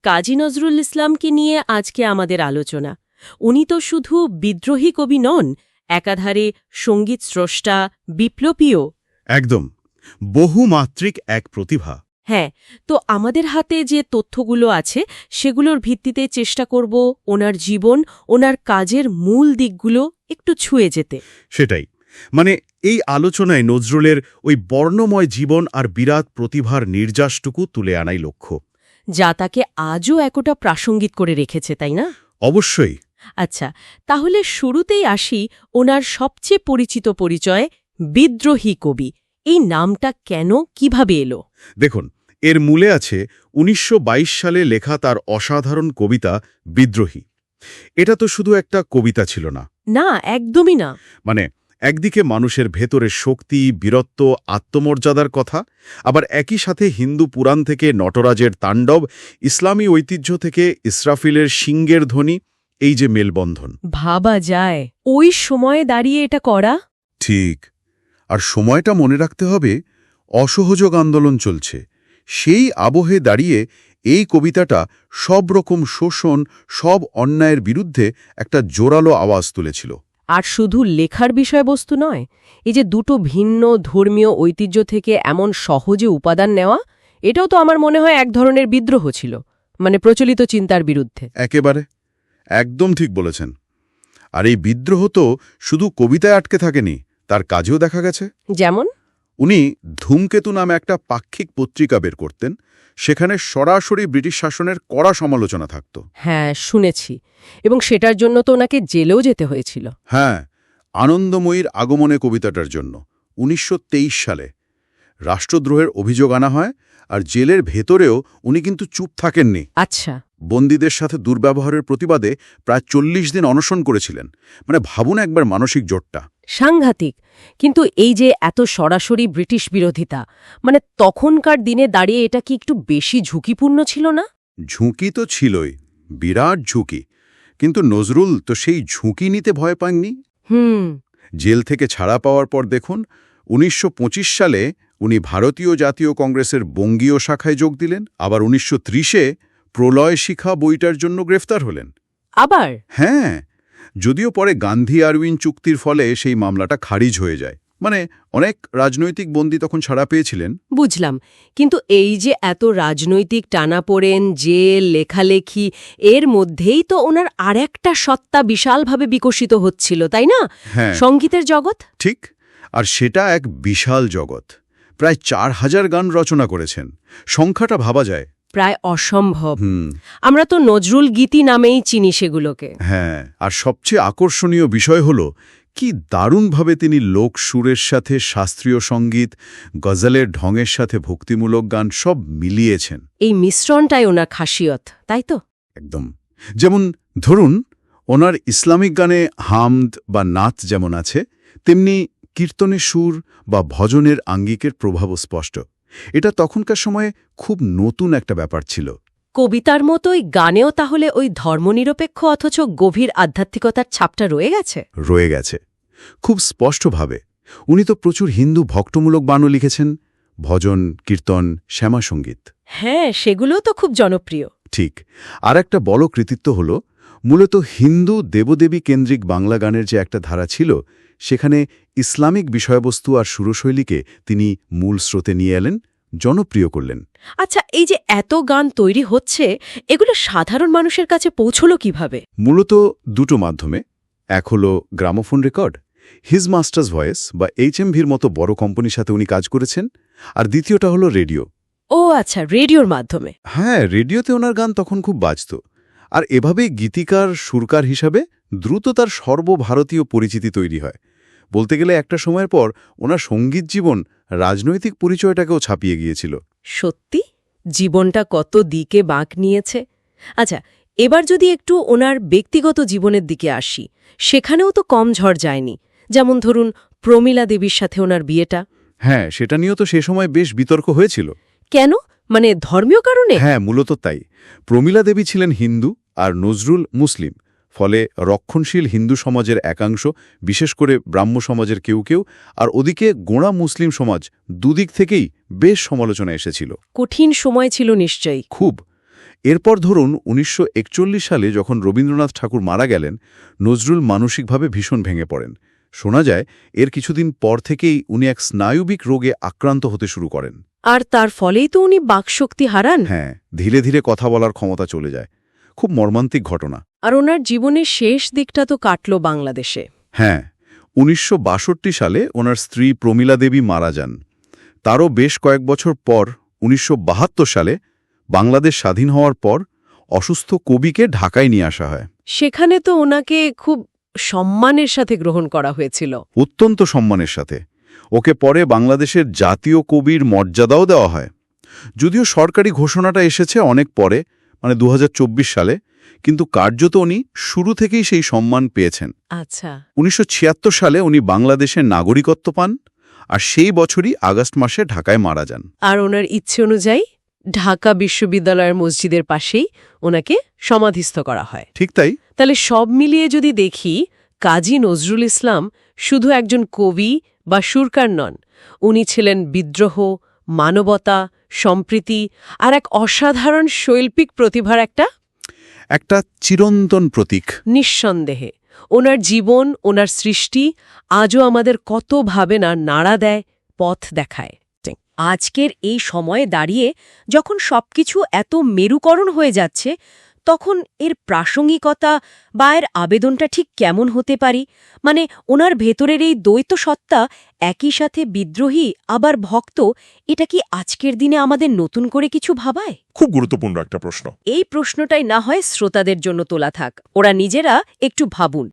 কাজী নজরুল ইসলামকে নিয়ে আজকে আমাদের আলোচনা। উনি তো শুধু বিদ্রোহী কবি নন, একাধারে সঙ্গীত স্রষ্টা, বিপ্লবীও। একদম বহুমাত্রিক এক প্রতিভা। হ্যাঁ, তো আমাদের হাতে যে তথ্যগুলো আছে সেগুলোর ভিত্তিতে চেষ্টা করব ওনার জীবন, ওনার কাজের মূল দিকগুলো একটু ছুঁয়ে যেতে। সেটাই, মানে এই আলোচনায় নজরুলের ওই বর্ণময় জীবন আর বিরাট প্রতিভার নির্যাসটুকু তুলে আনাই লক্ষ্য, যা তাকে আজও এতটা প্রাসঙ্গিক করে রেখেছে, তাই না? অবশ্যই। আচ্ছা, তাহলে শুরুতেই আসি ওনার সবচেয়ে পরিচিত পরিচয়, বিদ্রোহী কবি। এই নামটা কেন, কিভাবে এলো? দেখুন, এর মূলে আছে ১৯২২ সালে লেখা তার অসাধারণ কবিতা বিদ্রোহী। এটা তো শুধু একটা কবিতা ছিল না। না, একদমই না। মানে একদিকে মানুষের ভেতরের শক্তি, বীরত্ব, আত্মমর্যাদার কথা, আবার একই সাথে হিন্দু পুরাণ থেকে নটরাজের তাণ্ডব, ইসলামী ঐতিহ্য থেকে ইসরাফিলের সিংহের ধ্বনি, এই যে মেলবন্ধন। ভাবা যায় ওই সময়ে দাঁড়িয়ে এটা করা। ঠিক। আর সময়টা মনে রাখতে হবে, অসহযোগ আন্দোলন চলছে। সেই আবহে দাঁড়িয়ে এই কবিতাটা সব রকম শোষণ, সব অন্যায়ের বিরুদ্ধে একটা জোরালো আওয়াজ তুলেছিল। আর শুধু লেখার বিষয়বস্তু নয়, এই যে দুটো ভিন্ন ধর্মীয় ঐতিহ্য থেকে এমন সহজে উপাদান নেওয়া, এটাও তো আমার মনে হয় এক ধরনের বিদ্রোহ ছিল, মানে প্রচলিত চিন্তার বিরুদ্ধে। একেবারে, একদম ঠিক বলেছেন। আর এই বিদ্রোহ তো শুধু কবিতায় আটকে থাকেনি, তার কাজেও দেখা গেছে। যেমন? উনি ধূমকেতু নামে একটা পাক্ষিক পত্রিকা বের করতেন, সেখানে সরাসরি ব্রিটিশ শাসনের কড়া সমালোচনা থাকত। হ্যাঁ, শুনেছি। এবং সেটার জন্য তো ওনাকে জেলেও যেতে হয়েছিল। হ্যাঁ, আনন্দময়ীর আগমনে কবিতাটার জন্য ১৯২৩ সালে রাষ্ট্রদ্রোহের অভিযোগ আনা হয়। আর জেলের ভেতরেও উনি কিন্তু চুপ থাকেননি। আচ্ছা। বন্দীদের সাথে দুর্ব্যবহারের প্রতিবাদে প্রায় ৪০ দিন অনশন করেছিলেন। মানে ভাবুন একবার মানসিক জোরটা। সাংঘাতিক। কিন্তু এই যে এত সরাসরি ব্রিটিশ বিরোধিতা, মানে তখনকার দিনে দাঁড়িয়ে এটা কি একটু বেশি ঝুঁকিপূর্ণ ছিল না? ঝুঁকি তো ছিলই, বিরাট ঝুঁকি। কিন্তু নজরুল তো সেই ঝুঁকি নিতে ভয় পাননি। জেল থেকে ছাড়া পাওয়ার পর দেখুন, ১৯২৫ সালে উনি ভারতীয় জাতীয় কংগ্রেসের বঙ্গীয় শাখায় যোগ দিলেন। আবার ১৯৩০-এ প্রলয় শিখা বইটার জন্য গ্রেফতার হলেন। আবার? হ্যাঁ, যদিও পরে গান্ধী আরউইন চুক্তির ফলে সেই মামলাটা খারিজ হয়ে যায়। মানে অনেক রাজনৈতিক বন্দী তখন ছাড়া পেয়েছিলেন। বুঝলাম। কিন্তু এই যে এত রাজনৈতিক টানাপোড়েন, জেল, লেখালেখি, এর মধ্যেই তো ওনার আরেকটা সত্তা বিশালভাবে বিকশিত হচ্ছিল, তাই না? হ্যাঁ, সঙ্গীতের জগৎ। ঠিক। আর সেটা এক বিশাল জগৎ। প্রায় ৪,০০০ গান রচনা করেছেন। সংখ্যাটা ভাবা যায়। প্রায় অসম্ভব। আমরা তো নজরুল গীতি নামেই চিনি সেগুলোকে। হ্যাঁ, আর সবচেয়ে আকর্ষণীয় বিষয় হল কি দারুণভাবে তিনি লোক সুরের সাথে শাস্ত্রীয় সঙ্গীত, গজলের ঢঙের সাথে ভক্তিমূলক গান সব মিলিয়েছেন। এই মিশ্রণটাই ওনার খাসিয়ত, তাই তো? একদম। যেমন ধরুন, ওনার ইসলামিক গানে হামদ বা নাত যেমন আছে, তেমনি কীর্তনের সুর বা ভজনের আঙ্গিকের প্রভাবও স্পষ্ট। এটা তখনকার সময়ে খুব নতুন একটা ব্যাপার ছিল। কবিতার মতোই গানেও তাহলে ওই ধর্মনিরপেক্ষ অথচ গভীর আধ্যাত্মিকতার ছাপটা রয়ে গেছে। রয়ে গেছে খুব স্পষ্টভাবে। উনি তো প্রচুর হিন্দু ভক্তমূলক গানও লিখেছেন, ভজন, কীর্তন, শ্যামাসঙ্গীত। হ্যাঁ, সেগুলো তো খুব জনপ্রিয়। ঠিক। আর একটা বড় কৃতিত্ব হল মূলত হিন্দু দেবদেবী কেন্দ্রিক বাংলা গানের যে একটা ধারা ছিল, সেখানে ইসলামিক বিষয়বস্তু আর সুরশৈলীকে তিনি মূল স্রোতে নিয়ে এলেন, জনপ্রিয় করলেন। আচ্ছা, এই যে এত গান তৈরি হচ্ছে, এগুলো সাধারণ মানুষের কাছে পৌঁছলো কিভাবে? মূলত দুটো মাধ্যমে। এক হল gramophone record, his masters voice বা HMVর মতো বড় কোম্পানির সাথে উনি কাজ করেছেন। আর দ্বিতীয়টা হলো রেডিও। ও আচ্ছা, রেডিওর মাধ্যমে। হ্যাঁ, রেডিওতে ওনার গান তখন খুব বাজত। আর এভাবেই গীতিকার, সুরকার হিসাবে দ্রুত তার সর্বভারতীয় পরিচিতি তৈরি হয়। বলতে গেলে একটা সময়ের পর ওনার সঙ্গীত জীবন রাজনৈতিক পরিচয়টাকেও ছাপিয়ে গিয়েছিল। সত্যি, জীবনটা কত দিকে বাঁক নিয়েছে। আচ্ছা, এবার যদি একটু ওনার ব্যক্তিগত জীবনের দিকে আসি, সেখানেও তো কম ঝড় যায়নি। যেমন ধরুন, প্রমীলা দেবীর সাথে ওনার বিয়েটা। হ্যাঁ, সেটা নিয়েও তো সে সময় বেশ বিতর্ক হয়েছিল। কেন? মানে ধর্মীয় কারণে? হ্যাঁ, মূলত তাই। প্রমীলা দেবী ছিলেন হিন্দু আর নজরুল মুসলিম। ফলে রক্ষণশীল হিন্দু সমাজের একাংশ, বিশেষ করে ব্রাহ্ম সমাজের কেউ কেউ, আর ওদিকে গোঁড়া মুসলিম সমাজ, দুদিক থেকেই বেশ সমালোচনা এসেছিল। কঠিন সময় ছিল নিশ্চয়ই। খুব। এরপর ধরুন 1941 সালে যখন রবীন্দ্রনাথ ঠাকুর মারা গেলেন, নজরুল মানসিকভাবে ভীষণ ভেঙে পড়েন। শোনা যায় এর কিছুদিন পর থেকেই উনি এক স্নায়ুবিক রোগে আক্রান্ত হতে শুরু করেন। আর তার ফলেই তো উনি বাকশক্তি হারান। হ্যাঁ, ধীরে ধীরে কথা বলার ক্ষমতা চলে যায়। খুব মর্মান্তিক ঘটনা। আর ওনার জীবনের শেষ দিকটা তো কাটল বাংলাদেশে। হ্যাঁ, 1962 সালে ওনার স্ত্রী প্রমীলা দেবী মারা যান। তারও বেশ কয়েক বছর পর 1972 সালে বাংলাদেশ স্বাধীন হওয়ার পর অসুস্থ কবিকে ঢাকায় নিয়ে আসা হয়। সেখানে তো ওনাকে খুব সম্মানের সাথে গ্রহণ করা হয়েছিল। অত্যন্ত সম্মানের সাথে। ওকে পরে বাংলাদেশের জাতীয় কবির মর্যাদাও দেওয়া হয়। যদিও সরকারি ঘোষণাটা এসেছে অনেক পরে, মানে 2024 সালে, কিন্তু কার্যত উনি শুরু থেকেই সেই সম্মান পেয়েছেন। আচ্ছা। 1976 সালে উনি বাংলাদেশের নাগরিকত্ব পান, আর সেই বছরই আগস্ট মাসে ঢাকায় মারা যান। আর ওনার ইচ্ছে অনুযায়ী ঢাকা বিশ্ববিদ্যালয়ের মসজিদের পাশেই ওনাকে সমাধিস্থ করা হয়। ঠিক তাই। তাহলে সব মিলিয়ে যদি দেখি, কাজী নজরুল ইসলাম শুধু একজন কবি বা সুরকার নন, উনি ছিলেন বিদ্রোহ, মানবতা, সম্প্রীতি আর এক অসাধারণ শৈল্পিক প্রতিভার একটা চিরন্তন প্রতীক। নিঃসন্দেহে ওনার জীবন, ওনার সৃষ্টি আজও আমাদের কত ভাবে না নাড়া দেয়, পথ দেখায়। আজকের এই সময়ে দাঁড়িয়ে যখন সবকিছু এত মেরুকরণ হয়ে যাচ্ছে, তখন এর প্রাসঙ্গিকতা বা এর আবেদনটা ঠিক কেমন হতে পারি? মানে ওনার ভেতরের এই দ্বৈত সত্তা, একই সাথে বিদ্রোহী আবার ভক্ত, এটা কি আজকের দিনে আমাদের নতুন করে কিছু ভাবায়? খুব গুরুত্বপূর্ণ একটা প্রশ্ন। এই প্রশ্নটাই না হয় শ্রোতাদের জন্য তোলা থাক, ওরা নিজেরা একটু ভাবুন।